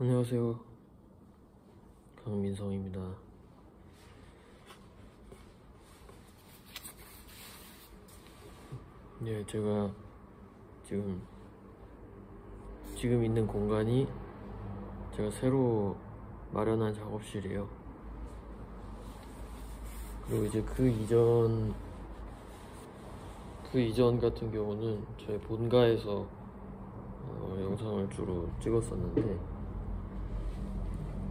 안녕하세요, 강민성입니다. 네, 제가 지금 있는 공간이 제가 새로 마련한 작업실이에요. 그리고 이제 그 이전 같은 경우는 저희 본가에서 영상을 주로 찍었었는데,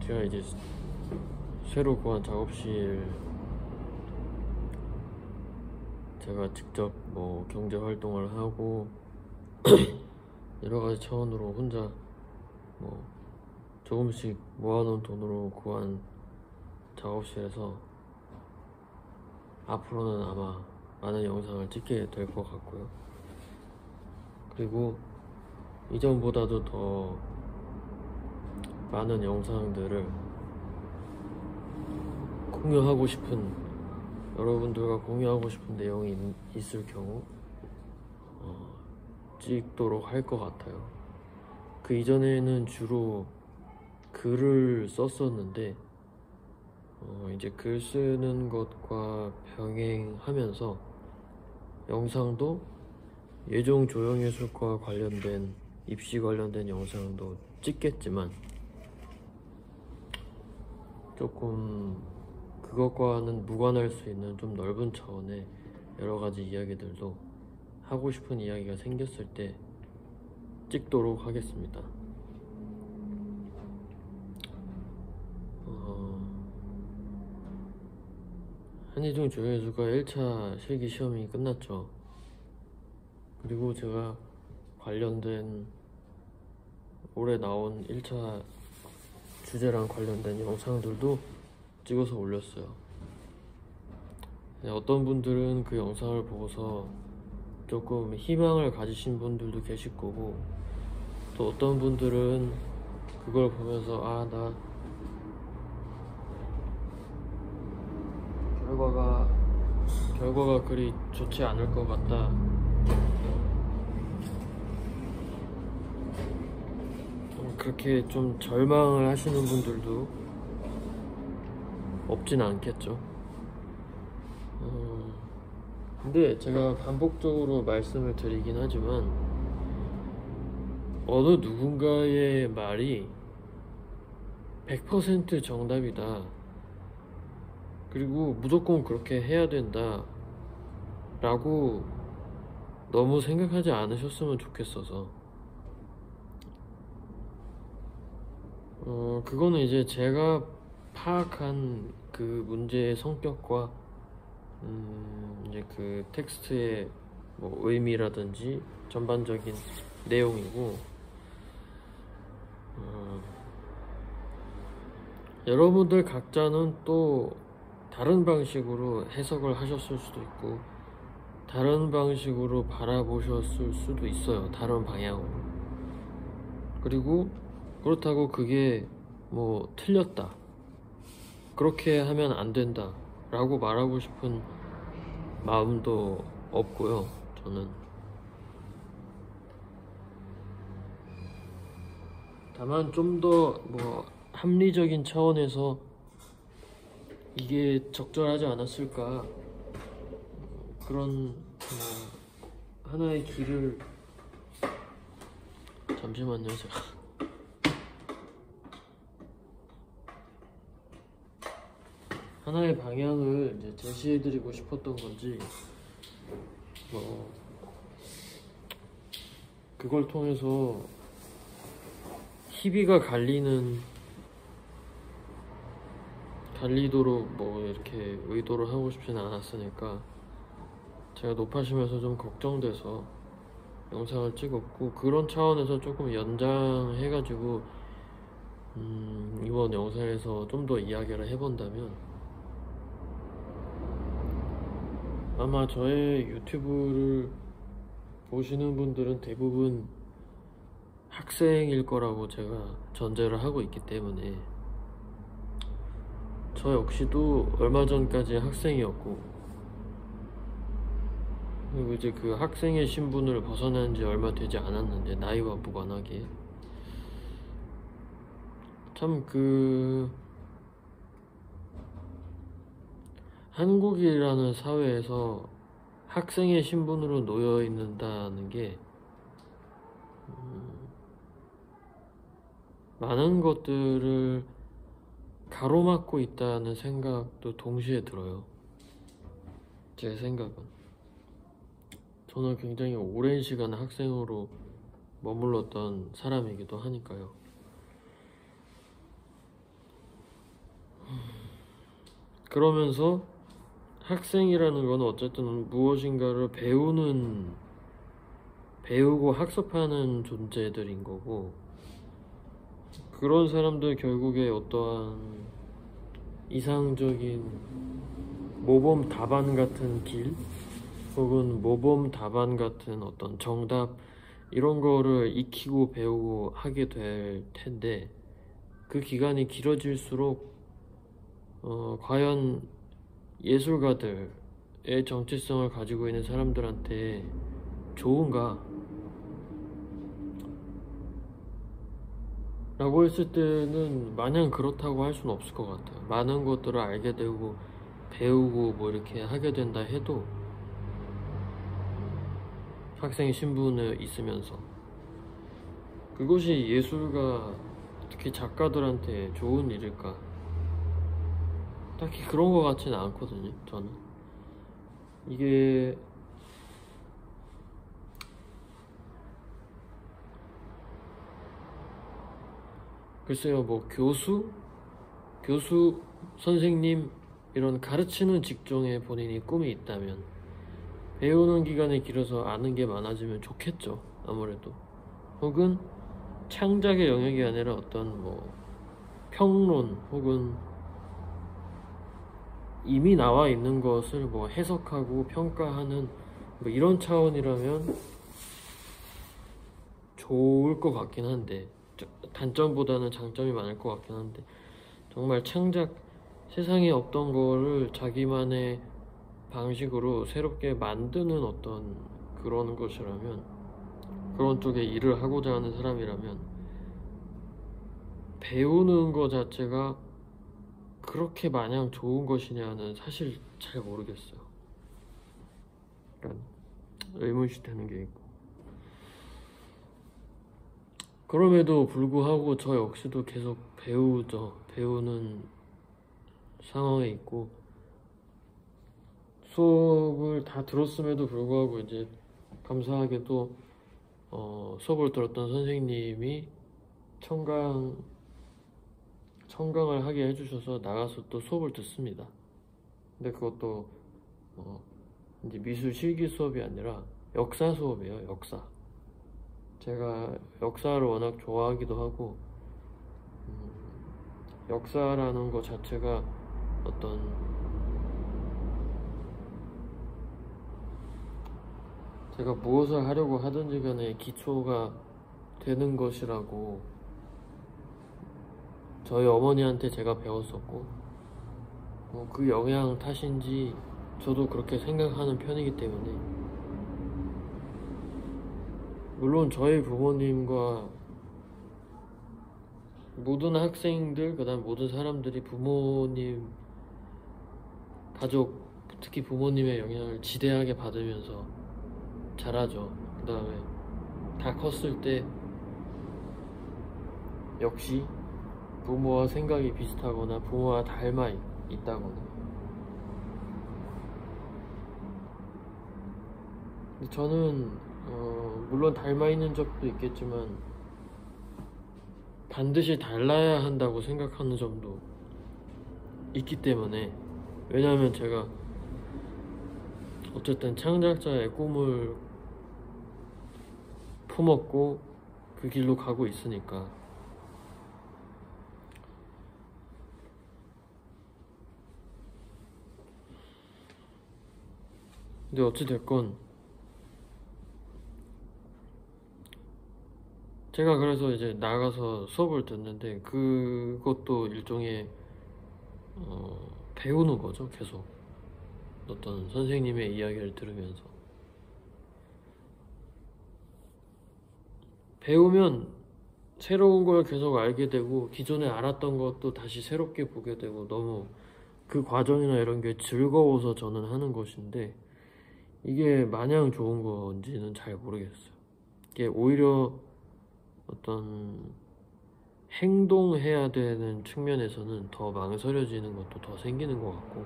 제가 이제 새로 구한 작업실, 제가 직접 뭐 경제 활동을 하고 여러 가지 차원으로 혼자 뭐 조금씩 모아놓은 돈으로 구한 작업실에서 앞으로는 아마 많은 영상을 찍게 될 것 같고요. 그리고 이전보다도 더 많은 영상들을 공유하고 싶은, 여러분들과 공유하고 싶은 내용이 있을 경우 찍도록 할 것 같아요. 그 이전에는 주로 글을 썼었는데 이제 글 쓰는 것과 병행하면서 영상도 예종 조형예술과 관련된, 입시 관련된 영상도 찍겠지만 조금 그것과는 무관할 수 있는 좀 넓은 차원의 여러 가지 이야기들도 하고 싶은 이야기가 생겼을 때 찍도록 하겠습니다. 한예종 조형예술과 1차 실기 시험이 끝났죠. 그리고 제가 관련된 올해 나온 1차 주제랑 관련된 영상들도 찍어서 올렸어요. 어떤 분들은 그 영상을 보고서 조금 희망을 가지신 분들도 계실 거고, 또 어떤 분들은 그걸 보면서 나 결과가 그리 좋지 않을 것 같다, 그렇게 좀 절망을 하시는 분들도 없진 않겠죠. 근데 제가 반복적으로 말씀을 드리긴 하지만 어느 누군가의 말이 100% 정답이다, 그리고 무조건 그렇게 해야 된다 라고 너무 생각하지 않으셨으면 좋겠어서, 그거는 이제 제가 파악한 그 문제의 성격과 이제 그 텍스트의 뭐 의미라든지 전반적인 내용이고, 여러분들 각자는 또 다른 방식으로 해석을 하셨을 수도 있고 다른 방식으로 바라보셨을 수도 있어요, 다른 방향으로. 그리고 그렇다고 그게 뭐 틀렸다, 그렇게 하면 안 된다 라고 말하고 싶은 마음도 없고요, 저는. 다만 좀 더 뭐 합리적인 차원에서 이게 적절하지 않았을까, 그런 하나의 길을, 잠시만요, 제가 하나의 방향을 이제 제시해드리고 싶었던 건지, 그걸 통해서 희비가 갈리도록 뭐 이렇게 의도를 하고 싶지는 않았으니까 제가 높아지면서 좀 걱정돼서 영상을 찍었고, 그런 차원에서 조금 연장해가지고 이번 영상에서 좀 더 이야기를 해본다면, 아마 저의 유튜브를 보시는 분들은 대부분 학생일 거라고 제가 전제를 하고 있기 때문에, 저 역시도 얼마 전까지 학생이었고, 그리고 이제 그 학생의 신분을 벗어난 지 얼마 되지 않았는데, 나이와 무관하게 참 한국이라는 사회에서 학생의 신분으로 놓여 있는다는 게 많은 것들을 가로막고 있다는 생각도 동시에 들어요. 제 생각은. 저는 굉장히 오랜 시간 학생으로 머물렀던 사람이기도 하니까요. 그러면서 학생이라는 건 어쨌든 무엇인가를 배우고 학습하는 존재들인 거고, 그런 사람들 결국에 어떠한 이상적인 모범 답안 같은 길, 혹은 모범 답안 같은 어떤 정답, 이런 거를 익히고 배우고 하게 될 텐데, 그 기간이 길어질수록 과연 예술가들의 정체성을 가지고 있는 사람들한테 좋은가? 라고 했을 때는 마냥 그렇다고 할 수는 없을 것 같아요. 많은 것들을 알게 되고 배우고 뭐 이렇게 하게 된다 해도 학생의 신분에 있으면서 그것이 예술가, 특히 작가들한테 좋은 일일까? 딱히 그런 것 같지는 않거든요, 저는. 이게 글쎄요, 뭐 교수, 선생님, 이런 가르치는 직종에 본인이 꿈이 있다면 배우는 기간이 길어서 아는 게 많아지면 좋겠죠, 아무래도. 혹은 창작의 영역이 아니라 어떤 뭐 평론, 혹은 이미 나와 있는 것을 뭐 해석하고 평가하는 뭐 이런 차원이라면 좋을 것 같긴 한데, 단점보다는 장점이 많을 것 같긴 한데, 정말 창작, 세상에 없던 거를 자기만의 방식으로 새롭게 만드는 어떤 그런 것이라면, 그런 쪽에 일을 하고자 하는 사람이라면 배우는 것 자체가 그렇게 마냥 좋은 것이냐는 사실 잘 모르겠어요. 약간 의문시 되는 게 있고, 그럼에도 불구하고 저 역시도 계속 배우는 상황에 있고, 수업을 다 들었음에도 불구하고 이제 감사하게도 수업을 들었던 선생님이 청강을 하게 해주셔서 나가서 또 수업을 듣습니다. 근데 그것도 이제 미술 실기 수업이 아니라 역사 수업이에요. 역사. 제가 역사를 워낙 좋아하기도 하고, 역사라는 것 자체가 어떤 제가 무엇을 하려고 하든지 간에 기초가 되는 것이라고 저희 어머니한테 제가 배웠었고, 그 영향 탓인지 저도 그렇게 생각하는 편이기 때문에, 물론 저희 부모님과 모든 학생들, 그다음 모든 사람들이 부모님, 가족, 특히 부모님의 영향을 지대하게 받으면서 자라죠. 그 다음에 다 컸을 때 역시 부모와 생각이 비슷하거나 부모와 닮아 있다거나. 근데 저는 물론 닮아 있는 적도 있겠지만 반드시 달라야 한다고 생각하는 점도 있기 때문에, 왜냐하면 제가 어쨌든 창작자의 꿈을 품었고 그 길로 가고 있으니까. 근데 어찌됐건 제가 그래서 이제 나가서 수업을 듣는데, 그것도 일종의 배우는 거죠. 계속 어떤 선생님의 이야기를 들으면서 배우면 새로운 걸 계속 알게 되고 기존에 알았던 것도 다시 새롭게 보게 되고 너무 그 과정이나 이런 게 즐거워서 저는 하는 것인데 이게 마냥 좋은 건지는 잘 모르겠어요. 이게 오히려 어떤 행동해야 되는 측면에서는 더 망설여지는 것도 더 생기는 것 같고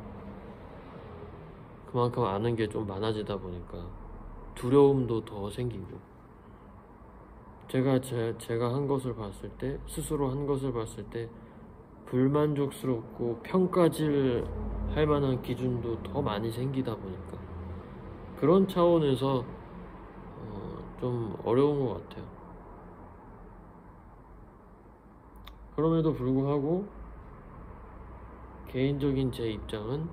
그만큼 아는 게 좀 많아지다 보니까 두려움도 더 생기고 제가 한 것을 봤을 때 스스로 한 것을 봤을 때 불만족스럽고 평가질 할 만한 기준도 더 많이 생기다 보니까 그런 차원에서 좀 어려운 것 같아요. 그럼에도 불구하고 개인적인 제 입장은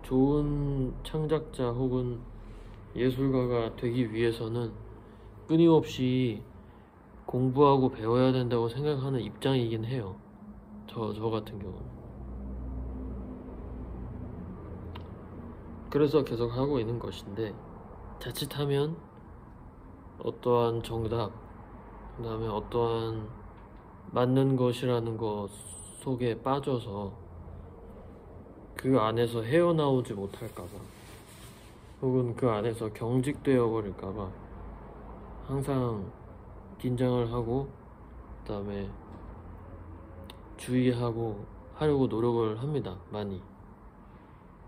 좋은 창작자 혹은 예술가가 되기 위해서는 끊임없이 공부하고 배워야 된다고 생각하는 입장이긴 해요. 저 같은 경우는. 그래서 계속 하고 있는 것인데 자칫하면 어떠한 정답, 그 다음에 어떠한 맞는 것이라는 것 속에 빠져서 그 안에서 헤어나오지 못할까봐 혹은 그 안에서 경직되어 버릴까봐 항상 긴장을 하고 그 다음에 주의하고 하려고 노력을 합니다. 많이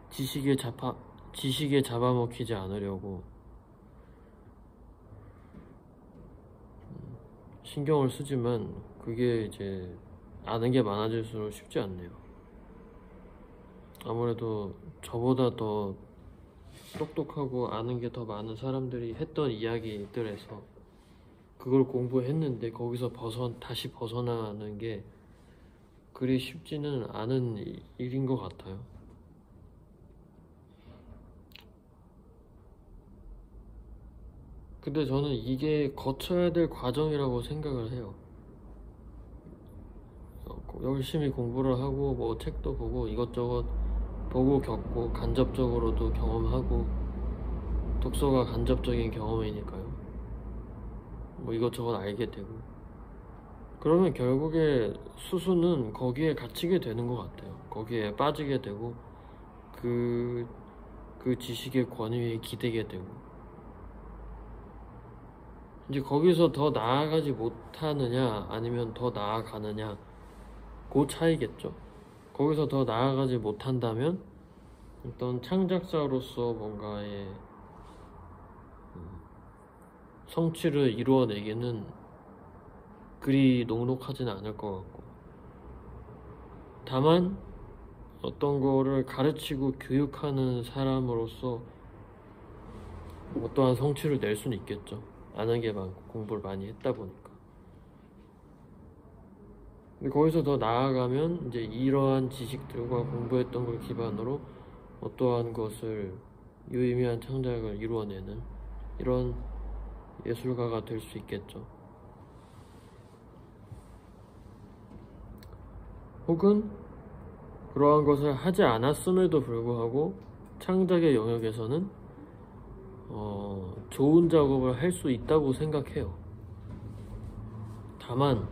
지식에 잡아먹히지 않으려고 신경을 쓰지만 그게 이제 아는 게 많아질수록 쉽지 않네요. 아무래도 저보다 더 똑똑하고 아는 게 더 많은 사람들이 했던 이야기들에서 그걸 공부했는데 거기서 다시 벗어나는 게 그리 쉽지는 않은 일인 것 같아요. 근데 저는 이게 거쳐야 될 과정이라고 생각을 해요. 열심히 공부를 하고 뭐 책도 보고 이것저것 보고 겪고 간접적으로도 경험하고 독서가 간접적인 경험이니까요. 뭐 이것저것 알게 되고 그러면 결국에 수수는 거기에 갇히게 되는 것 같아요. 거기에 빠지게 되고 그 지식의 권위에 기대게 되고 이제 거기서 더 나아가지 못하느냐 아니면 더 나아가느냐 그 차이겠죠. 거기서 더 나아가지 못한다면 어떤 창작자로서 뭔가의 성취를 이루어내기는 그리 녹록하지는 않을 것 같고 다만 어떤 거를 가르치고 교육하는 사람으로서 어떠한 성취를 낼 수는 있겠죠. 아는 게 많고 공부를 많이 했다 보니까. 근데 거기서 더 나아가면 이제 이러한 지식들과 공부했던 걸 기반으로 어떠한 것을 유의미한 창작을 이루어내는 이런 예술가가 될 수 있겠죠. 혹은 그러한 것을 하지 않았음에도 불구하고 창작의 영역에서는 좋은 작업을 할 수 있다고 생각해요. 다만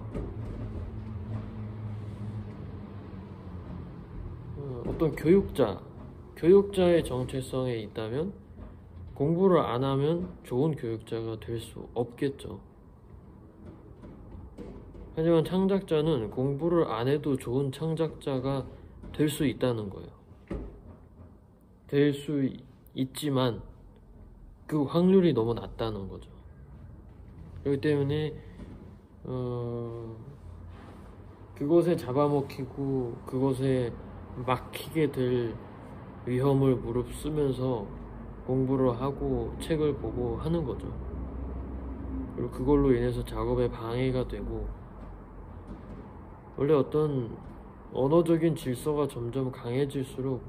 어떤 교육자의 정체성에 있다면 공부를 안 하면 좋은 교육자가 될 수 없겠죠. 하지만 창작자는 공부를 안 해도 좋은 창작자가 될 수 있다는 거예요. 될 수 있지만 그 확률이 너무 낮다는 거죠. 그렇기 때문에 그것에 잡아먹히고 그것에 막히게 될 위험을 무릅쓰면서 공부를 하고 책을 보고 하는 거죠. 그리고 그걸로 인해서 작업에 방해가 되고 원래 어떤 언어적인 질서가 점점 강해질수록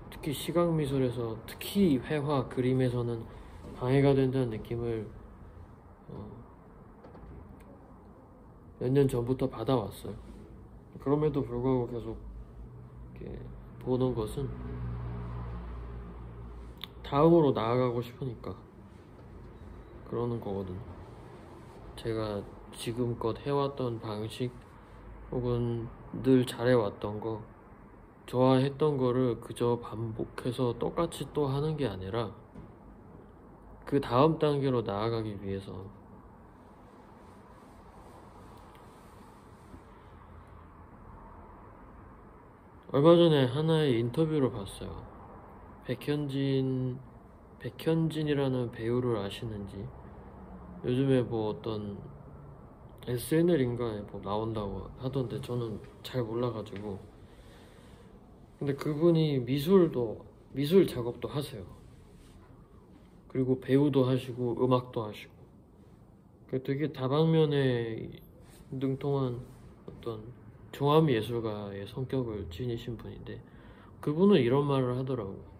특히 시각미술에서 특히 회화, 그림에서는 방해가 된다는 느낌을 몇 년 전부터 받아왔어요. 그럼에도 불구하고 계속 이렇게 보는 것은 다음으로 나아가고 싶으니까 그러는 거거든요. 제가 지금껏 해왔던 방식 혹은 늘 잘해왔던 거, 좋아했던 거를 그저 반복해서 똑같이 또 하는 게 아니라 그 다음 단계로 나아가기 위해서 얼마 전에 하나의 인터뷰를 봤어요. 백현진이라는 배우를 아시는지, 요즘에 뭐 어떤 SNL인가에 뭐 나온다고 하던데 저는 잘 몰라가지고. 근데 그분이 미술 작업도 하세요. 그리고 배우도 하시고 음악도 하시고 되게 다방면에 능통한 어떤 종합예술가의 성격을 지니신 분인데, 그분은 이런 말을 하더라고.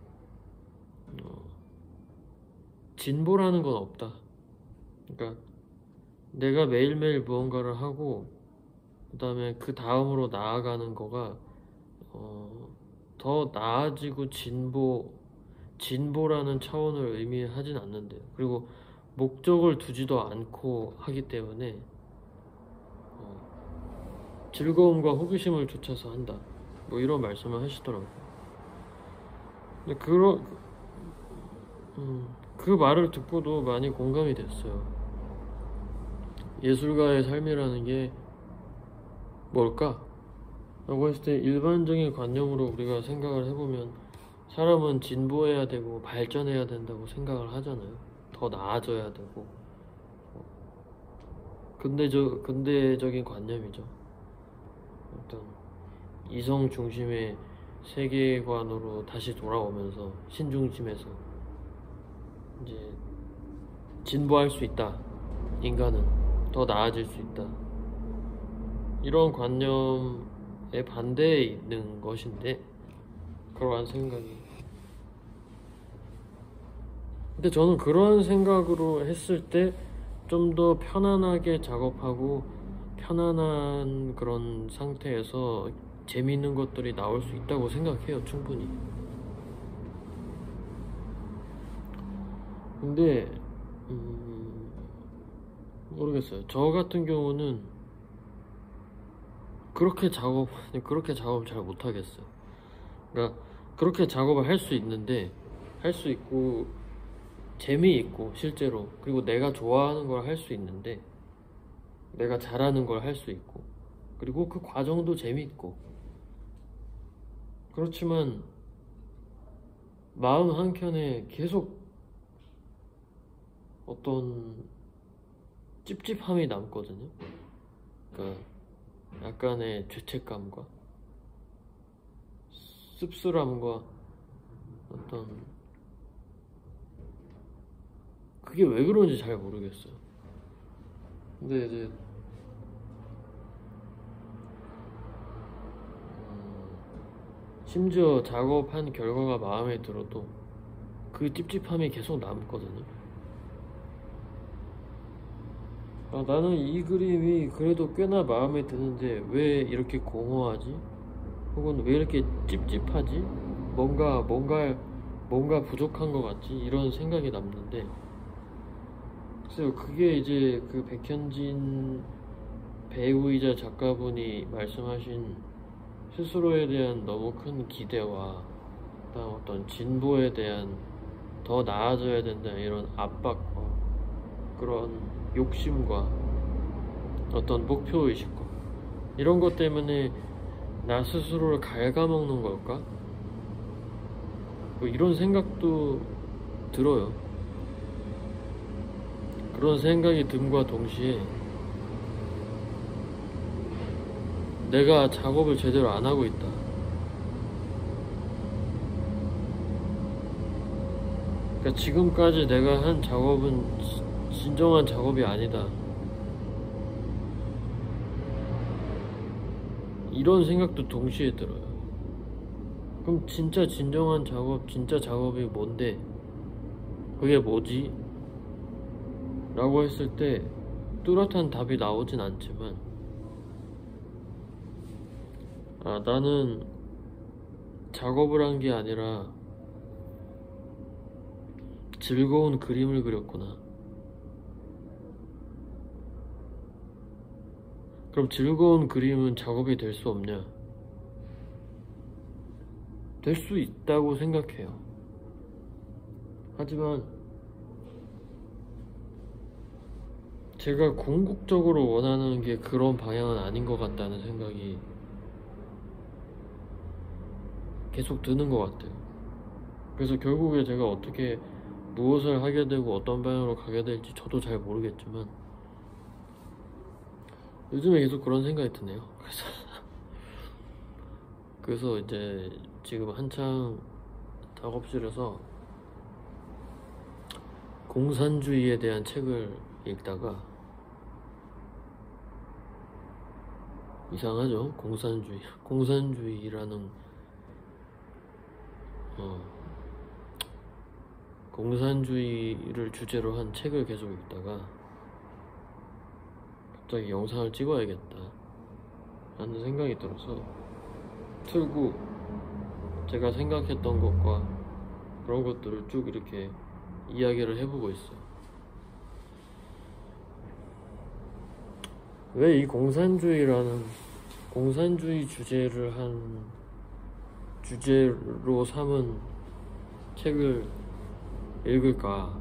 진보라는 건 없다. 그러니까 내가 매일매일 무언가를 하고 그 다음에 그 다음으로 나아가는 거가 더 나아지고 진보라는 차원을 의미하진 않는데요. 그리고 목적을 두지도 않고 하기 때문에 즐거움과 호기심을 쫓아서 한다, 뭐 이런 말씀을 하시더라고요. 근데 그 말을 듣고도 많이 공감이 됐어요. 예술가의 삶이라는 게 뭘까? 라고 했을 때 일반적인 관념으로 우리가 생각을 해보면 사람은 진보해야 되고 발전해야 된다고 생각을 하잖아요. 더 나아져야 되고. 근대적인 관념이죠. 어떤 이성 중심의 세계관으로 다시 돌아오면서 신중심에서 이제 진보할 수 있다. 인간은 더 나아질 수 있다. 이런 관념에 반대에 있는 것인데, 그러한 생각이. 근데 저는 그러한 생각으로 했을 때 좀 더 편안하게 작업하고 편안한 그런 상태에서 재미있는 것들이 나올 수 있다고 생각해요, 충분히. 근데 모르겠어요. 저 같은 경우는 그렇게 작업을 잘 못하겠어요. 그러니까 그렇게 작업을 할 수 있는데, 할 수 있고 재미있고 실제로, 그리고 내가 좋아하는 걸 할 수 있는데, 내가 잘하는 걸 할 수 있고, 그리고 그 과정도 재미있고, 그렇지만 마음 한켠에 계속 어떤 찝찝함이 남거든요. 그러니까 약간의 죄책감과 씁쓸함과 어떤, 그게 왜 그런지 잘 모르겠어요. 근데 이제 심지어 작업한 결과가 마음에 들어도 그 찝찝함이 계속 남거든요. 나는 이 그림이 그래도 꽤나 마음에 드는데 왜 이렇게 공허하지? 혹은 왜 이렇게 찝찝하지? 뭔가 부족한 것 같지? 이런 생각이 남는데, 글쎄요, 그게 이제 그 백현진 배우이자 작가분이 말씀하신 스스로에 대한 너무 큰 기대와 그다음 어떤 진보에 대한 더 나아져야 된다 이런 압박과 그런 욕심과 어떤 목표의식과 이런 것 때문에 나 스스로를 갉아먹는 걸까? 뭐 이런 생각도 들어요. 그런 생각이 듦과 동시에 내가 작업을 제대로 안 하고 있다. 그러니까 지금까지 내가 한 작업은 진정한 작업이 아니다. 이런 생각도 동시에 들어요. 그럼 진짜 진정한 작업, 진짜 작업이 뭔데? 그게 뭐지? 라고 했을 때 뚜렷한 답이 나오진 않지만, 나는 작업을 한 게 아니라 즐거운 그림을 그렸구나. 그럼 즐거운 그림은 작업이 될 수 없냐? 될 수 있다고 생각해요. 하지만 제가 궁극적으로 원하는 게 그런 방향은 아닌 것 같다는 생각이 계속 드는 것 같아요. 그래서 결국에 제가 어떻게 무엇을 하게 되고 어떤 방향으로 가게 될지 저도 잘 모르겠지만 요즘에 계속 그런 생각이 드네요. 그래서 이제 지금 한창 작업실에서 공산주의에 대한 책을 읽다가, 이상하죠? 공산주의라는 공산주의를 주제로 한 책을 계속 읽다가 갑자기 영상을 찍어야겠다 라는 생각이 들어서 틀고 제가 생각했던 것과 그런 것들을 쭉 이렇게 이야기를 해보고 있어요. 왜 이 공산주의 주제를 한 주제로 삼은 책을 읽을까?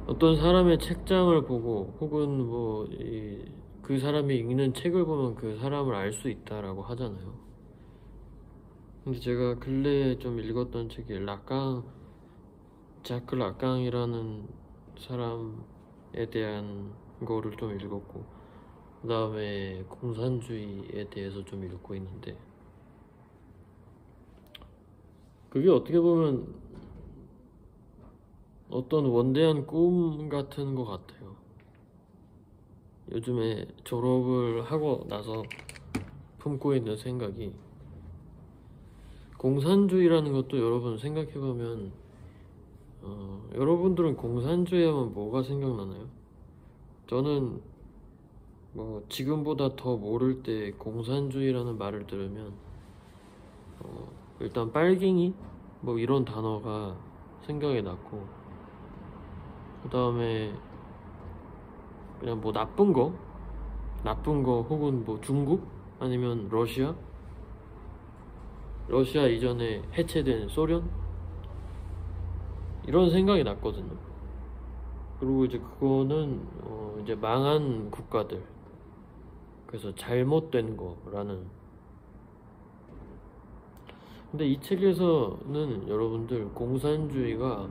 어떤 사람의 책장을 보고 혹은 그 사람이 읽는 책을 보면 그 사람을 알 수 있다라고 하잖아요. 근데 제가 근래에 좀 읽었던 책이 자크 라깡이라는 사람에 대한 거를 좀 읽었고, 그 다음에 공산주의에 대해서 좀 읽고 있는데, 그게 어떻게 보면 어떤 원대한 꿈 같은 것 같아요. 요즘에 졸업을 하고 나서 품고 있는 생각이, 공산주의라는 것도 여러분 생각해보면 여러분들은 공산주의 하면 뭐가 생각나나요? 저는 지금보다 더 모를 때 공산주의라는 말을 들으면 일단 빨갱이 이런 단어가 생각이 났고, 그 다음에 그냥 나쁜 거 혹은 중국 아니면 러시아 이전에 해체된 소련, 이런 생각이 났거든요. 그리고 이제 그거는 이제 망한 국가들, 그래서 잘못된 거라는. 근데 이 책에서는 여러분들 공산주의가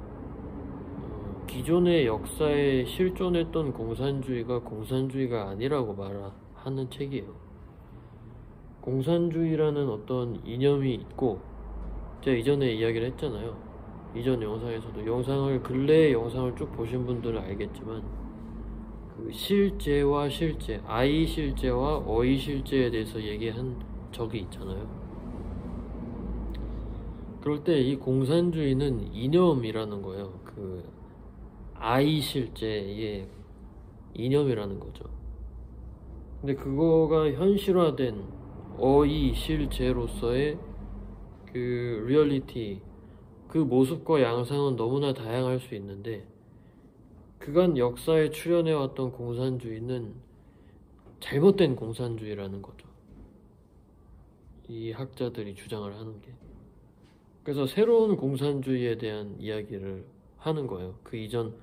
기존의 역사에 실존했던 공산주의가 공산주의가 아니라고 말하는 책이에요. 공산주의라는 어떤 이념이 있고, 제가 이전에 이야기를 했잖아요. 이전 영상에서도 근래의 영상을 쭉 보신 분들은 알겠지만, 그 실제와 실제, 아이 실제와 어이 실제에 대해서 얘기한 적이 있잖아요. 그럴 때 이 공산주의는 이념이라는 거예요. 그 아이 실제의 이념이라는 거죠. 근데 그거가 현실화된 어이 실제로서의 그 리얼리티, 그 모습과 양상은 너무나 다양할 수 있는데, 그간 역사에 출현해왔던 공산주의는 잘못된 공산주의라는 거죠. 이 학자들이 주장을 하는 게. 그래서 새로운 공산주의에 대한 이야기를 하는 거예요. 그 이전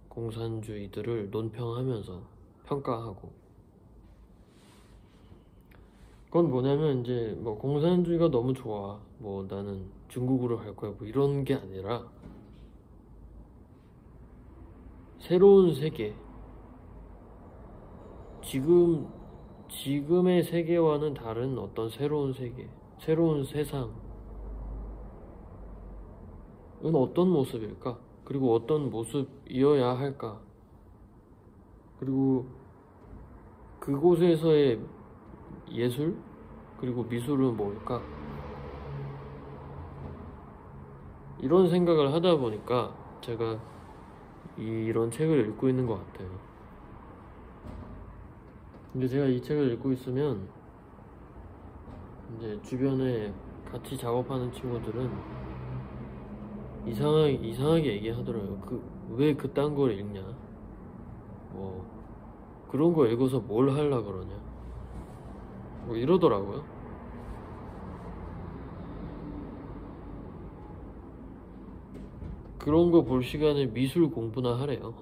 공산주의들을 논평하면서 평가하고. 그건 뭐냐면 이제 공산주의가 너무 좋아, 나는 중국으로 갈 거야, 이런 게 아니라 새로운 세계, 지금의 세계와는 다른 어떤 새로운 세계, 새로운 세상은 어떤 모습일까? 그리고 어떤 모습이어야 할까? 그리고 그곳에서의 예술, 그리고 미술은 뭘까? 이런 생각을 하다 보니까 제가 이런 책을 읽고 있는 것 같아요. 근데 제가 이 책을 읽고 있으면 이제 주변에 같이 작업하는 친구들은 이상하게 얘기하더라고요. 왜 그딴 걸 읽냐? 뭐 그런 거 읽어서 뭘 하려 그러냐? 뭐 이러더라고요. 그런 거 볼 시간에 미술 공부나 하래요.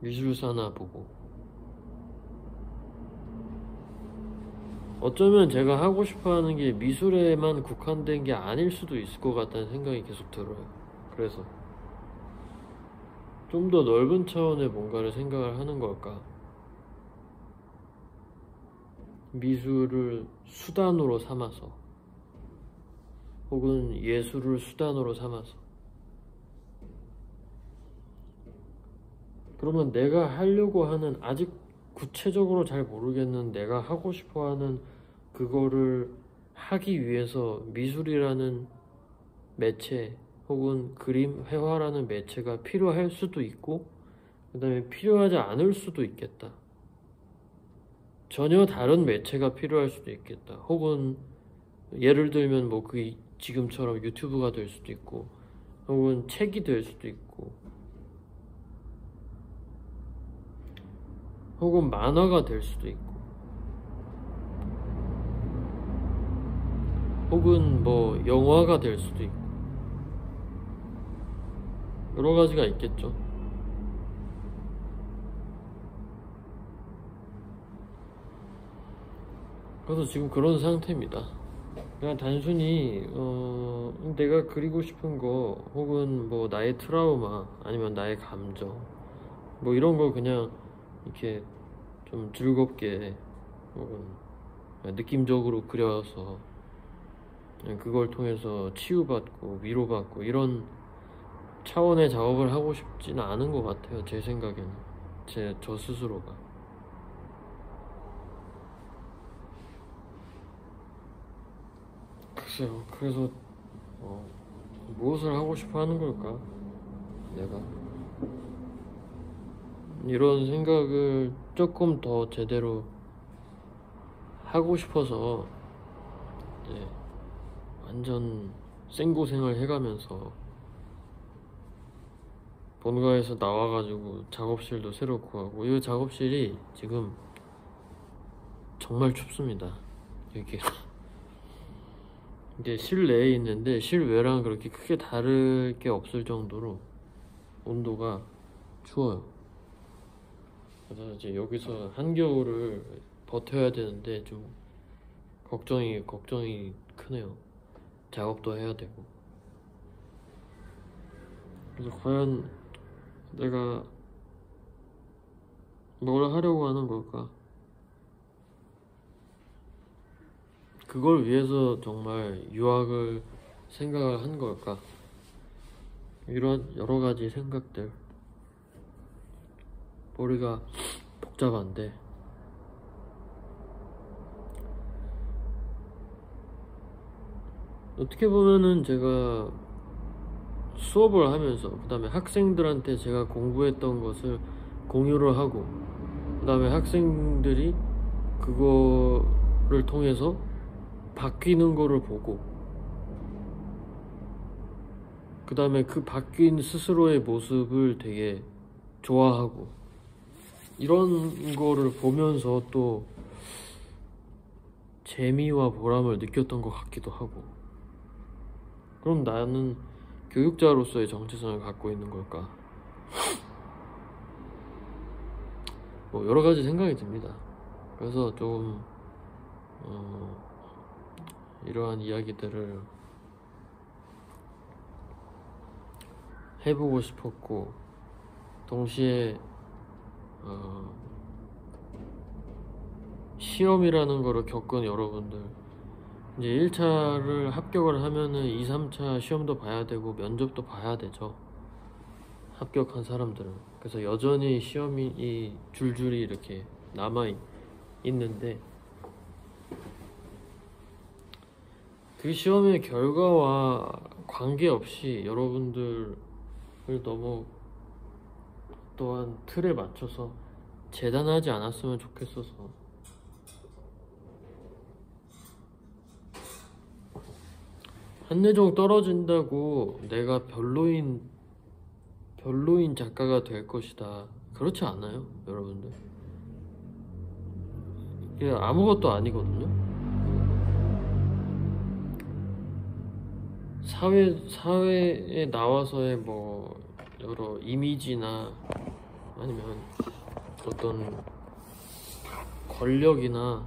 미술사나 보고. 어쩌면 제가 하고 싶어 하는 게 미술에만 국한된 게 아닐 수도 있을 것 같다는 생각이 계속 들어요. 그래서 좀 더 넓은 차원의 뭔가를 생각을 하는 걸까? 미술을 수단으로 삼아서, 혹은 예술을 수단으로 삼아서. 그러면 내가 하려고 하는, 아직 구체적으로 잘 모르겠는 내가 하고 싶어 하는 그거를 하기 위해서 미술이라는 매체 혹은 그림, 회화라는 매체가 필요할 수도 있고, 그 다음에 필요하지 않을 수도 있겠다. 전혀 다른 매체가 필요할 수도 있겠다. 혹은 예를 들면 뭐 그게 지금처럼 유튜브가 될 수도 있고, 혹은 책이 될 수도 있고, 혹은 만화가 될 수도 있고, 혹은 뭐 영화가 될 수도 있고, 여러 가지가 있겠죠. 그래서 지금 그런 상태입니다. 그냥 단순히 내가 그리고 싶은 거, 혹은 뭐 나의 트라우마, 아니면 나의 감정, 뭐 이런 거 그냥 이렇게 좀 즐겁게 혹은 느낌적으로 그려서 그냥 그걸 통해서 치유받고 위로받고 이런 차원의 작업을 하고 싶지는 않은 것 같아요. 제 생각에는, 저 스스로가. 글쎄요. 그래서 무엇을 하고 싶어 하는 걸까? 내가 이런 생각을 조금 더 제대로 하고 싶어서 이제 완전 생고생을 해가면서 본가에서 나와가지고 작업실도 새로 구하고, 이 작업실이 지금 정말 춥습니다. 이게 이게 실내에 있는데 실외랑 그렇게 크게 다를 게 없을 정도로 온도가 추워요. 그래서 이제 여기서 한겨울을 버텨야 되는데 좀 걱정이 크네요. 작업도 해야 되고. 그래서 과연 내가 뭘 하려고 하는 걸까? 그걸 위해서 정말 유학을 생각을 한 걸까? 이런 여러 가지 생각들. 머리가 복잡한데, 어떻게 보면은 제가 수업을 하면서, 그 다음에 학생들한테 제가 공부했던 것을 공유를 하고, 그 다음에 학생들이 그거를 통해서 바뀌는 거를 보고, 그 다음에 그 바뀐 스스로의 모습을 되게 좋아하고, 이런 거를 보면서 또 재미와 보람을 느꼈던 것 같기도 하고. 그럼 나는 교육자로서의 정체성을 갖고 있는 걸까? 뭐 여러 가지 생각이 듭니다. 그래서 좀 이러한 이야기들을 해보고 싶었고, 동시에 시험이라는 거를 겪은 여러분들, 이제 1차를 합격을 하면은 2, 3차 시험도 봐야 되고 면접도 봐야 되죠. 합격한 사람들은. 그래서 여전히 시험이 줄줄이 이렇게 남아 있는데, 그 시험의 결과와 관계없이 여러분들을 너무 또한 틀에 맞춰서 재단하지 않았으면 좋겠어서. 한예종 떨어진다고 내가 별로인 작가가 될 것이다. 그렇지 않아요, 여러분들. 이게 아무것도 아니거든요. 사회에 나와서의 뭐 여러 이미지나 아니면 어떤 권력이나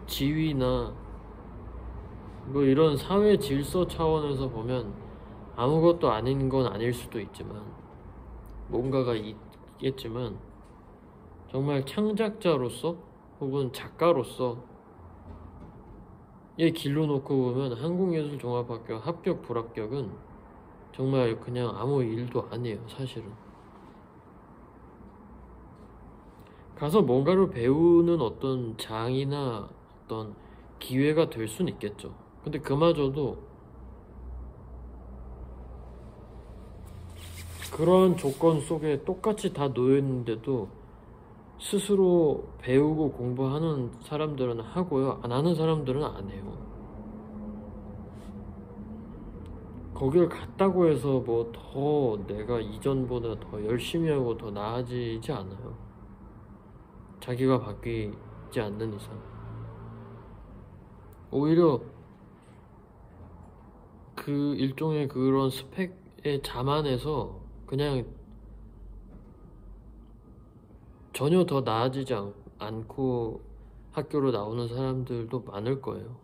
지위나 뭐 이런 사회 질서 차원에서 보면 아무것도 아닌 건 아닐 수도 있지만 뭔가가 있겠지만 정말 창작자로서 혹은 작가로서 이 길로 놓고 보면 한국예술종합학교 합격 불합격은 정말 그냥 아무 일도 아니에요. 사실은 가서 뭔가를 배우는 어떤 장이나 어떤 기회가 될 수는 있겠죠. 근데 그마저도 그런 조건 속에 똑같이 다 놓여있는데도 스스로 배우고 공부하는 사람들은 하고요, 안 하는 사람들은 안 해요. 거길 갔다고 해서 뭐 더 내가 이전보다 더 열심히 하고 더 나아지지 않아요. 자기가 바뀌지 않는 이상. 오히려 그 일종의 그런 스펙에 자만해서 그냥 전혀 더 나아지지 않고 학교로 나오는 사람들도 많을 거예요.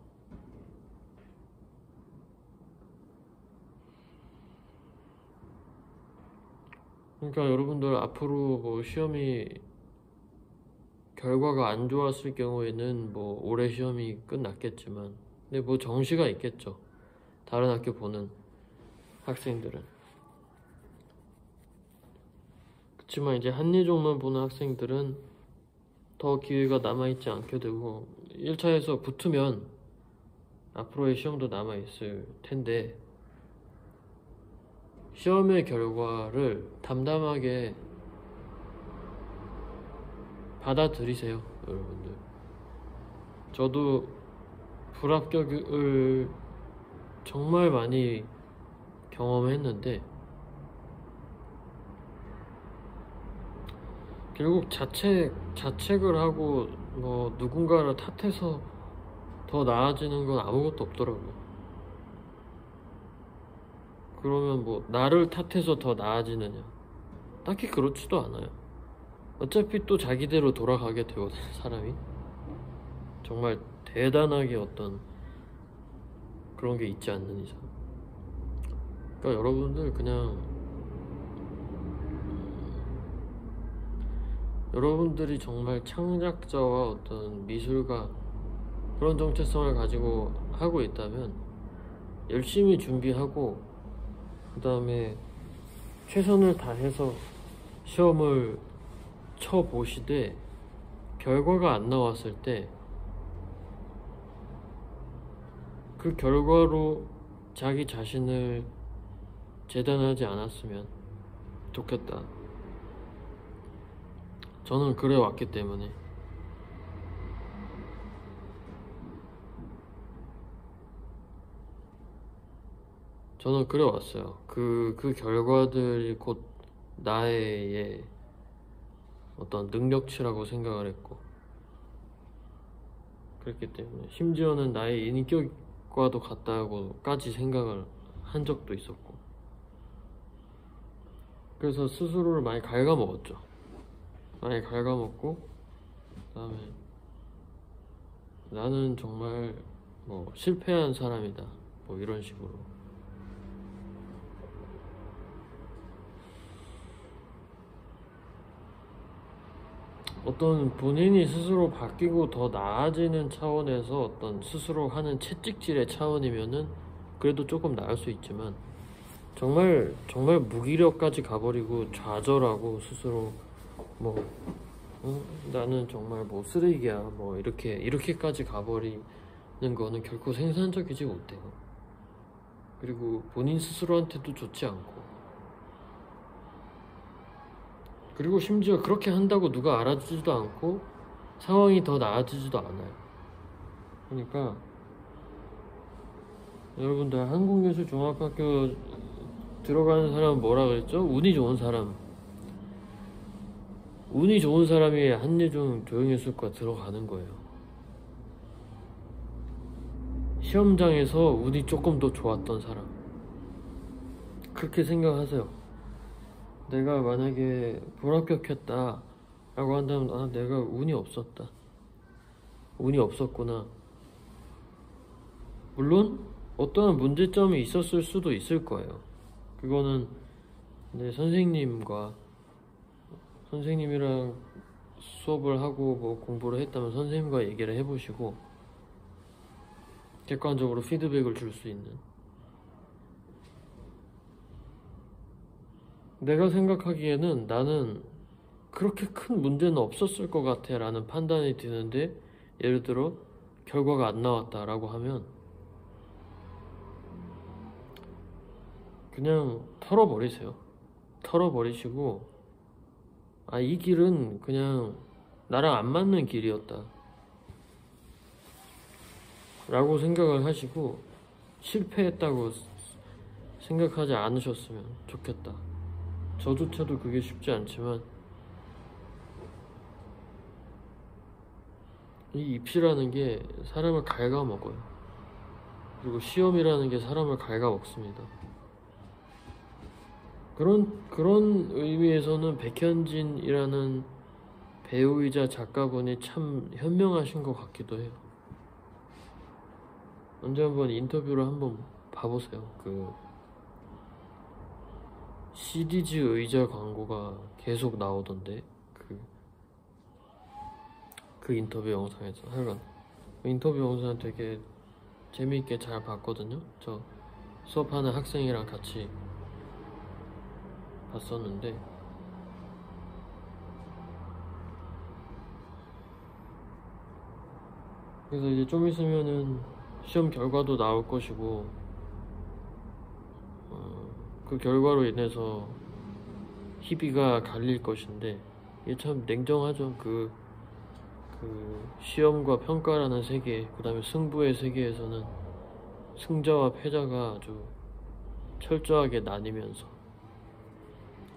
그러니까 여러분들 앞으로 뭐 시험이 결과가 안 좋았을 경우에는 뭐 올해 시험이 끝났겠지만, 근데 뭐 정시가 있겠죠. 다른 학교 보는 학생들은. 그렇지만 이제 한예종만 보는 학생들은 더 기회가 남아있지 않게 되고 1차에서 붙으면 앞으로의 시험도 남아있을 텐데 시험의 결과를 담담하게 받아들이세요, 여러분들. 저도 불합격을 정말 많이 경험했는데 결국 자책을 하고 뭐 누군가를 탓해서 더 나아지는 건 아무것도 없더라고요. 그러면 뭐 나를 탓해서 더 나아지느냐? 딱히 그렇지도 않아요. 어차피 또 자기대로 돌아가게 되거든, 사람이. 정말 대단하게 어떤 그런 게 있지 않는 이상. 그러니까 여러분들 그냥 여러분들이 정말 창작자와 어떤 미술가 그런 정체성을 가지고 하고 있다면 열심히 준비하고 그 다음에 최선을 다해서 시험을 쳐보시되 결과가 안 나왔을 때 그 결과로 자기 자신을 재단하지 않았으면 좋겠다. 저는 그래 왔기 때문에. 저는 그래 왔어요. 그 결과들이 곧 나의 어떤 능력치라고 생각을 했고, 그렇기 때문에 심지어는 나의 인격과도 같다고까지 생각을 한 적도 있었고, 그래서 스스로를 많이 갉아먹었죠. 많이 갉아먹고 그다음에 나는 정말 뭐 실패한 사람이다, 뭐 이런 식으로. 어떤 본인이 스스로 바뀌고 더 나아지는 차원에서 어떤 스스로 하는 채찍질의 차원이면은 그래도 조금 나을 수 있지만 정말 무기력까지 가버리고 좌절하고 스스로 뭐 나는 정말 뭐 쓰레기야 뭐 이렇게까지 가버리는 거는 결코 생산적이지 못해요. 그리고 본인 스스로한테도 좋지 않고, 그리고 심지어 그렇게 한다고 누가 알아주지도 않고 상황이 더 나아지지도 않아요. 그러니까 여러분들 한국예술종합학교 들어가는 사람은 뭐라 그랬죠? 운이 좋은 사람. 운이 좋은 사람이 한예종 조형예술과 들어가는 거예요. 시험장에서 운이 조금 더 좋았던 사람. 그렇게 생각하세요. 내가 만약에 불합격했다 라고 한다면, 아, 내가 운이 없었다. 운이 없었구나. 물론 어떠한 문제점이 있었을 수도 있을 거예요. 그거는 내 선생님이랑 수업을 하고 뭐 공부를 했다면 선생님과 얘기를 해보시고 객관적으로 피드백을 줄 수 있는. 내가 생각하기에는 나는 그렇게 큰 문제는 없었을 것 같아 라는 판단이 드는데, 예를 들어 결과가 안 나왔다 라고 하면 그냥 털어버리세요. 털어버리시고, 아, 이 길은 그냥 나랑 안 맞는 길이었다 라고 생각을 하시고, 실패했다고 생각하지 않으셨으면 좋겠다. 저조차도 그게 쉽지 않지만 이 입시라는 게 사람을 갉아먹어요. 그리고 시험이라는 게 사람을 갉아먹습니다. 그런 의미에서는 백현진이라는 배우이자 작가분이 참 현명하신 것 같기도 해요. 언제 한번 인터뷰를 한번 봐보세요. 그 CDG 의자 광고가 계속 나오던데, 그 인터뷰 영상에서. 하여간 그 인터뷰 영상 되게 재미있게 잘 봤거든요. 저 수업하는 학생이랑 같이 봤었는데, 그래서 이제 좀 있으면은 시험 결과도 나올 것이고, 그 결과로 인해서 희비가 갈릴 것인데, 이게 참 냉정하죠. 그 시험과 평가라는 세계, 그 다음에 승부의 세계에서는 승자와 패자가 아주 철저하게 나뉘면서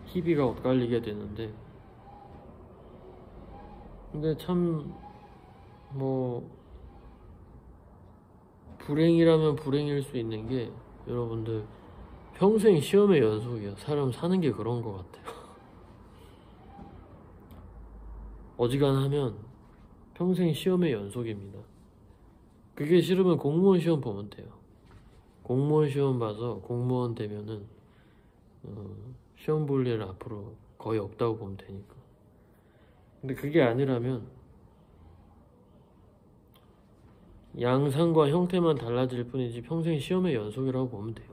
희비가 엇갈리게 되는데, 근데 참 뭐 불행이라면 불행일 수 있는 게, 여러분들 평생 시험의 연속이야. 사람 사는 게 그런 것 같아요. 어지간하면 평생 시험의 연속입니다. 그게 싫으면 공무원 시험 보면 돼요. 공무원 시험 봐서 공무원 되면은 시험 볼 일 앞으로 거의 없다고 보면 되니까. 근데 그게 아니라면 양상과 형태만 달라질 뿐이지 평생 시험의 연속이라고 보면 돼요.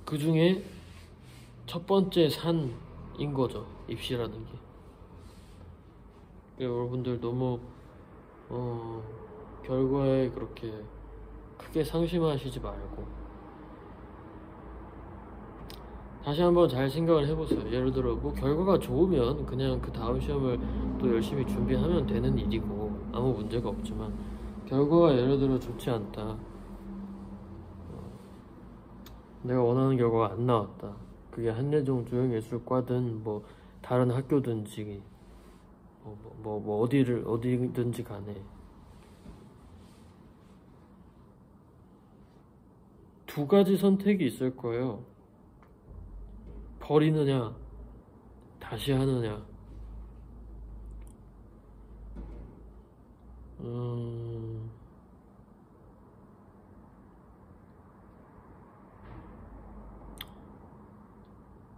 그 중에 첫 번째 산인 거죠, 입시라는 게. 여러분들 너무 결과에 그렇게 크게 상심하시지 말고 다시 한번 잘 생각을 해보세요. 예를 들어 뭐 결과가 좋으면 그냥 그 다음 시험을 또 열심히 준비하면 되는 일이고 아무 문제가 없지만, 결과가 예를 들어 좋지 않다, 내가 원하는 결과가 안 나왔다, 그게 한예종 조형예술과든 뭐 다른 학교든지 어디든지 간에 두 가지 선택이 있을 거예요. 버리느냐, 다시 하느냐.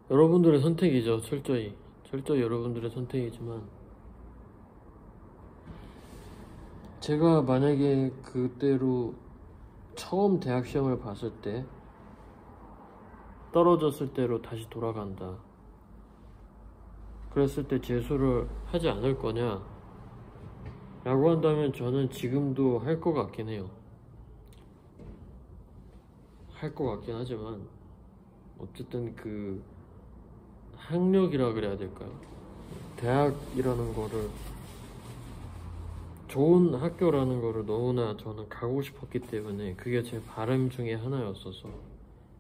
여러분들의 선택이죠. 철저히 여러분들의 선택이지만, 제가 만약에 그때로 처음 대학 시험을 봤을 때 떨어졌을 때로 다시 돌아간다, 그랬을 때 재수를 하지 않을 거냐 라고 한다면 저는 지금도 할 것 같긴 해요. 할 것 같긴 하지만 어쨌든 그 학력이라 그래야 될까요? 대학이라는 거를 좋은 학교라는 거를 너무나 저는 가고 싶었기 때문에 그게 제 바람 중에 하나였어서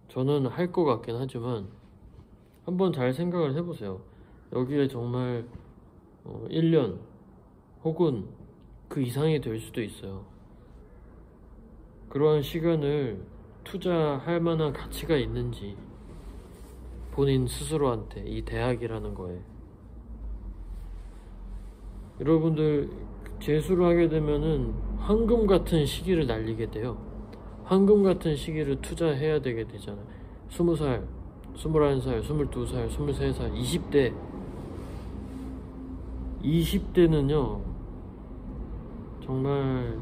저는 할 것 같긴 하지만 한번 잘 생각을 해보세요. 여기에 정말 1년 혹은 그 이상이 될 수도 있어요. 그러한 시간을 투자할 만한 가치가 있는지 본인 스스로한테 이 대학이라는 거에 여러분들 재수를 하게 되면은 황금 같은 시기를 날리게 돼요. 황금 같은 시기를 투자해야 되게 되잖아요. 20살, 21살, 22살, 23살, 20대 20대는요 정말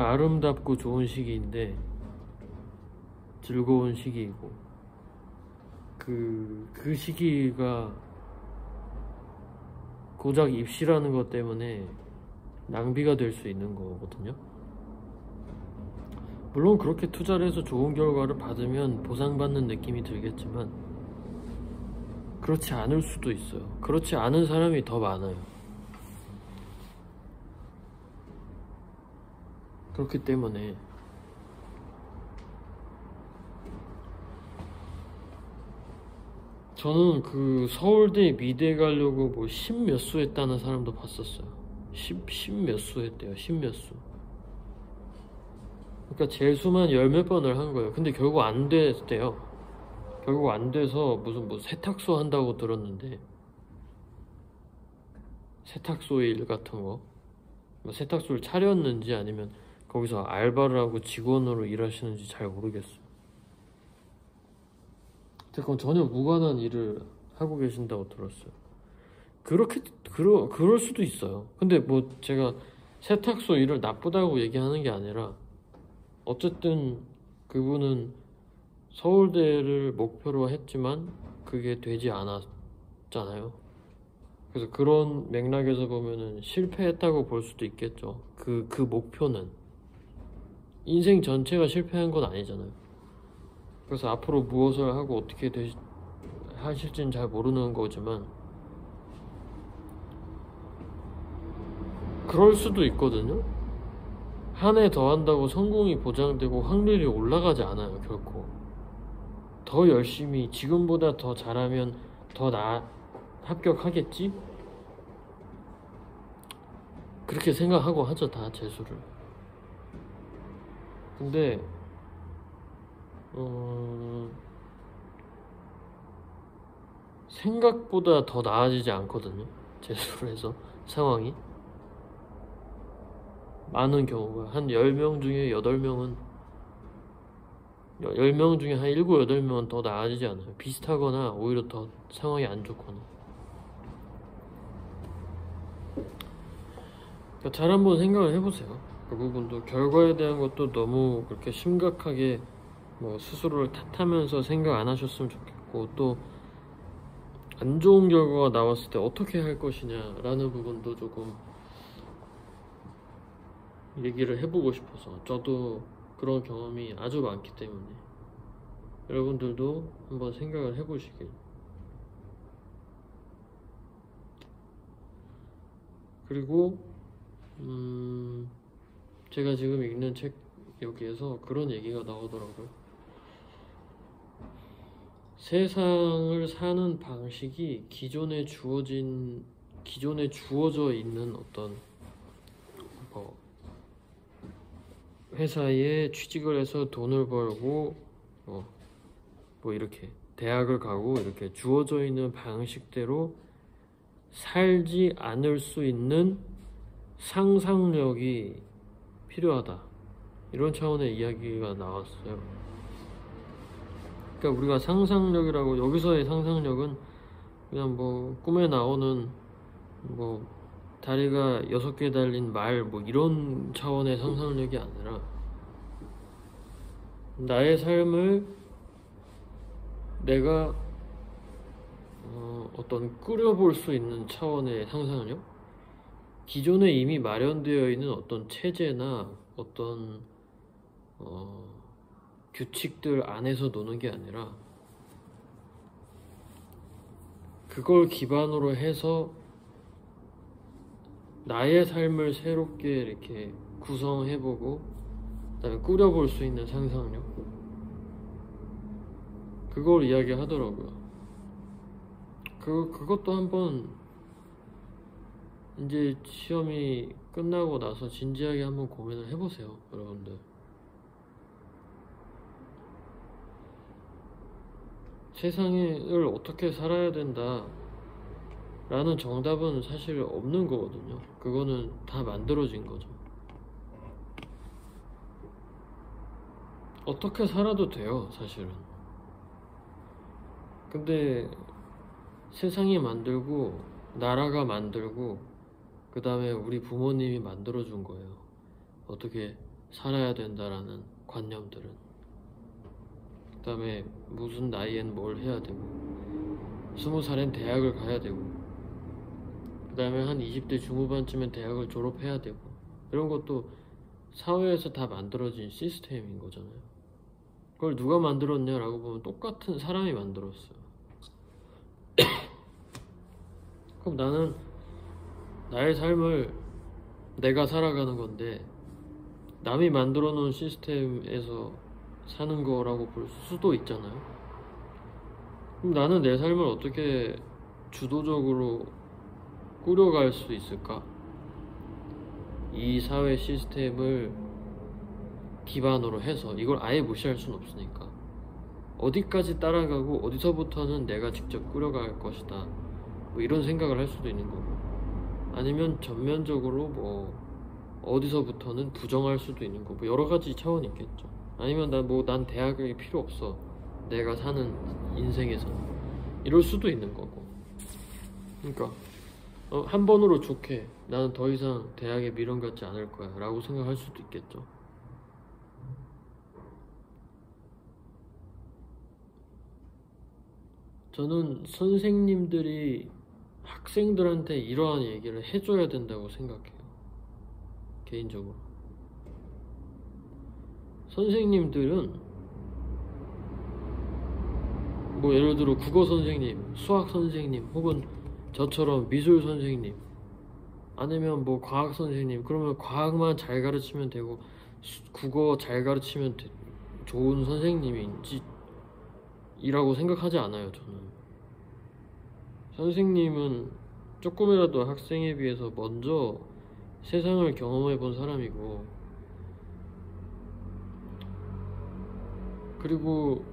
아름답고 좋은 시기인데 즐거운 시기이고 그 시기가 고작 입시라는 것 때문에 낭비가 될 수 있는 거거든요. 물론 그렇게 투자를 해서 좋은 결과를 받으면 보상받는 느낌이 들겠지만 그렇지 않을 수도 있어요. 그렇지 않은 사람이 더 많아요. 그렇기 때문에 저는 그 서울대 미대 가려고 뭐 10몇 수 했다는 사람도 봤었어요. 10몇 수 했대요. 10몇 수. 그러니까 재수만 10몇 번을 한 거예요. 근데 결국 안 됐대요. 결국 안 돼서 무슨 뭐 세탁소 한다고 들었는데 세탁소 일 같은 거 뭐 세탁소를 차렸는지 아니면 거기서 알바를 하고 직원으로 일하시는지 잘 모르겠어요. 그건 전혀 무관한 일을 하고 계신다고 들었어요. 그럴 수도 있어요. 근데 뭐 제가 세탁소 일을 나쁘다고 얘기하는 게 아니라 어쨌든 그분은 서울대를 목표로 했지만 그게 되지 않았잖아요. 그래서 그런 맥락에서 보면은 실패했다고 볼 수도 있겠죠. 그 목표는 인생 전체가 실패한 건 아니잖아요. 그래서 앞으로 무엇을 하고 어떻게 하실지는 잘 모르는 거지만 그럴 수도 있거든요. 한 해 더 한다고 성공이 보장되고 확률이 올라가지 않아요. 결코 더 열심히 지금보다 더 잘하면 더 합격하겠지? 그렇게 생각하고 하죠. 다 재수를. 근데 생각보다 더 나아지지 않거든요. 재수를 해서 상황이 많은 경우가 한 10명 중에 8명은 10명 중에 한 7, 8명은 더 나아지지 않아요. 비슷하거나 오히려 더 상황이 안 좋거나. 그러니까 잘 한번 생각을 해보세요. 그 부분도 결과에 대한 것도 너무 그렇게 심각하게 뭐 스스로를 탓하면서 생각 안 하셨으면 좋겠고 또 안 좋은 결과가 나왔을 때 어떻게 할 것이냐 라는 부분도 조금 얘기를 해보고 싶어서 저도 그런 경험이 아주 많기 때문에 여러분들도 한번 생각을 해보시길. 그리고 제가 지금 읽는 책 여기에서 그런 얘기가 나오더라고요. 세상을 사는 방식이 기존에 주어져 있는 어떤 회사에 취직을 해서 돈을 벌고 뭐 이렇게 대학을 가고 이렇게 주어져 있는 방식대로 살지 않을 수 있는 상상력이 필요하다. 이런 차원의 이야기가 나왔어요. 그러니까 우리가 상상력이라고 여기서의 상상력은 그냥 뭐 꿈에 나오는 뭐 다리가 6개 달린 말 뭐 이런 차원의 상상력이 아니라 나의 삶을 내가 어떤 꾸려볼 수 있는 차원의 상상력? 기존에 이미 마련되어 있는 어떤 체제나 어떤 규칙들 안에서 노는 게 아니라 그걸 기반으로 해서 나의 삶을 새롭게 이렇게 구성해보고 그다음에 꾸려볼 수 있는 상상력, 그걸 이야기하더라고요. 그것도 한번 이제 시험이 끝나고 나서 진지하게 한번 고민을 해보세요, 여러분들. 세상을 어떻게 살아야 된다 라는 정답은 사실 없는 거거든요. 그거는 다 만들어진 거죠. 어떻게 살아도 돼요, 사실은. 근데 세상이 만들고 나라가 만들고 그 다음에 우리 부모님이 만들어준 거예요. 어떻게 살아야 된다라는 관념들은. 그 다음에 무슨 나이엔 뭘 해야 되고 20살엔 대학을 가야 되고 그 다음에 한 20대 중후반쯤엔 대학을 졸업해야 되고, 이런 것도 사회에서 다 만들어진 시스템인 거잖아요. 그걸 누가 만들었냐라고 보면 똑같은 사람이 만들었어요. 그럼 나는 나의 삶을 내가 살아가는 건데 남이 만들어 놓은 시스템에서 사는 거라고 볼 수도 있잖아요. 그럼 나는 내 삶을 어떻게 주도적으로 꾸려갈 수 있을까? 이 사회 시스템을 기반으로 해서 이걸 아예 무시할 수는 없으니까 어디까지 따라가고 어디서부터는 내가 직접 꾸려갈 것이다, 뭐 이런 생각을 할 수도 있는 거고, 아니면 전면적으로 뭐 어디서부터는 부정할 수도 있는 거고, 여러 가지 차원이 있겠죠. 아니면 난 대학이 필요 없어, 내가 사는 인생에서, 이럴 수도 있는 거고. 그러니까 한 번으로 좋게 나는 더 이상 대학에 미련 갖지 않을 거야 라고 생각할 수도 있겠죠. 저는 선생님들이 학생들한테 이러한 얘기를 해줘야 된다고 생각해요, 개인적으로. 선생님들은 뭐 예를 들어 국어 선생님, 수학 선생님, 혹은 저처럼 미술 선생님, 아니면 뭐 과학 선생님, 그러면 과학만 잘 가르치면 되고 국어 잘 가르치면 좋은 선생님인지 이라고 생각하지 않아요, 저는. 선생님은 조금이라도 학생에 비해서 먼저 세상을 경험해 본 사람이고, 그리고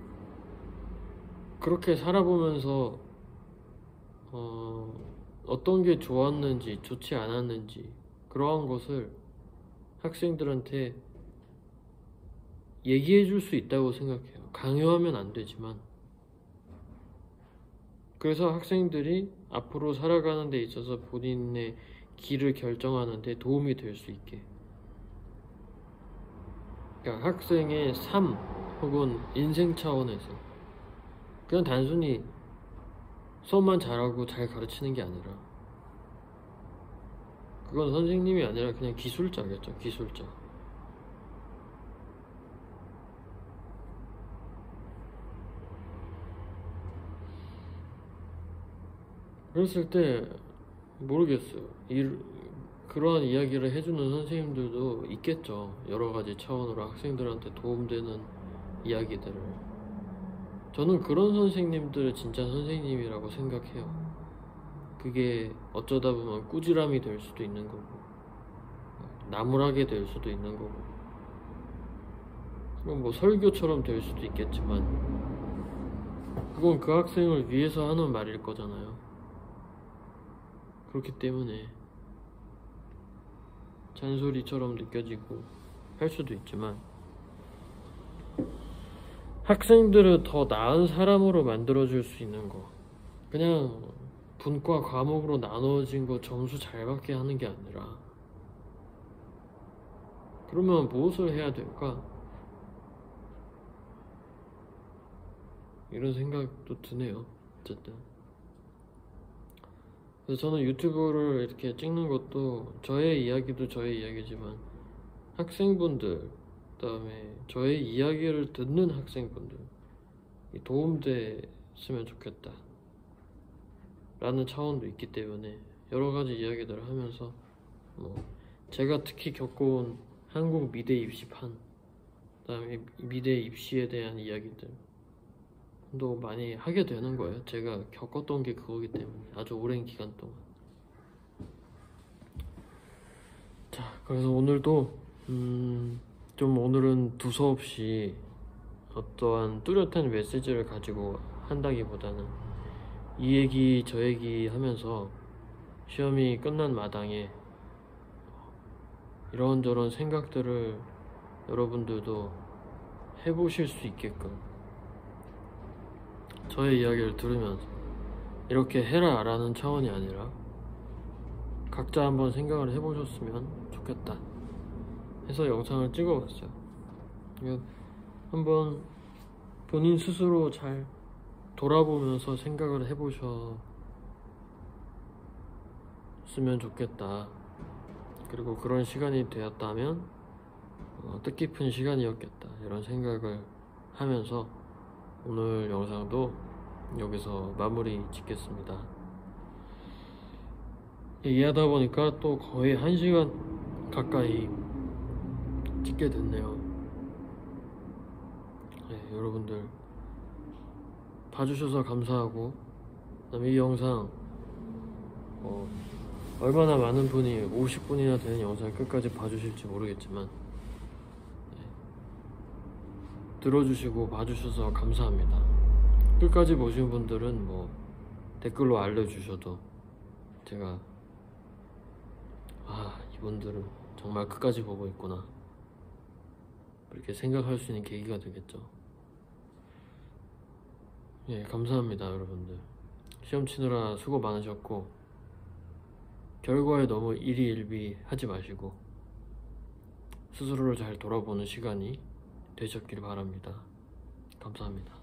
그렇게 살아보면서 어떤 게 좋았는지 좋지 않았는지 그러한 것을 학생들한테 얘기해 줄 수 있다고 생각해요. 강요하면 안 되지만. 그래서 학생들이 앞으로 살아가는 데 있어서 본인의 길을 결정하는 데 도움이 될 수 있게. 그러니까 학생의 삶 혹은 인생 차원에서 그냥 단순히 수업만 잘하고 잘 가르치는 게 아니라, 그건 선생님이 아니라 그냥 기술자겠죠, 기술자. 그랬을 때 모르겠어요. 그러한 이야기를 해주는 선생님들도 있겠죠. 여러 가지 차원으로 학생들한테 도움되는 이야기들을. 저는 그런 선생님들을 진짜 선생님이라고 생각해요. 그게 어쩌다 보면 꾸지람이 될 수도 있는 거고, 나무라게 될 수도 있는 거고, 그럼 뭐 설교처럼 될 수도 있겠지만, 그건 그 학생을 위해서 하는 말일 거잖아요. 그렇기 때문에 잔소리처럼 느껴지고 할 수도 있지만, 학생들을 더 나은 사람으로 만들어줄 수 있는 거, 그냥 분과 과목으로 나눠진 거 점수 잘 받게 하는 게 아니라, 그러면 무엇을 해야 될까? 이런 생각도 드네요. 어쨌든 그래서 저는 유튜브를 이렇게 찍는 것도 저의 이야기도 저의 이야기지만 학생분들, 그다음에 저의 이야기를 듣는 학생분들 도움됐으면 좋겠다 라는 차원도 있기 때문에 여러 가지 이야기들을 하면서 제가 특히 겪어온 한국 미대 입시판, 그다음에 미대 입시에 대한 이야기들도 많이 하게 되는 거예요. 제가 겪었던 게 그거기 때문에 아주 오랜 기간 동안. 자, 그래서 오늘도 좀 오늘은 두서없이 어떠한 뚜렷한 메시지를 가지고 한다기보다는 이 얘기 저 얘기 하면서 시험이 끝난 마당에 이런저런 생각들을 여러분들도 해보실 수 있게끔 저의 이야기를 들으면서 이렇게 해라 라는 차원이 아니라 각자 한번 생각을 해보셨으면 좋겠다 해서 영상을 찍어봤어요. 한번 본인 스스로 잘 돌아보면서 생각을 해보셨으면 좋겠다. 그리고 그런 시간이 되었다면 뜻깊은 시간이었겠다 이런 생각을 하면서 오늘 영상도 여기서 마무리 짓겠습니다. 얘기하다 보니까 또 거의 1시간 가까이 찍게 됐네요. 네, 여러분들 봐주셔서 감사하고, 그다음에 이 영상 얼마나 많은 분이 50분이나 되는 영상을 끝까지 봐주실지 모르겠지만 들어주시고 봐주셔서 감사합니다. 끝까지 보신 분들은 댓글로 알려주셔도 제가 이분들은 정말 끝까지 보고 있구나 이렇게 생각할 수 있는 계기가 되겠죠. 예, 감사합니다 여러분들. 시험 치느라 수고 많으셨고 결과에 너무 일희일비하지 마시고 스스로를 잘 돌아보는 시간이 되셨길 바랍니다. 감사합니다.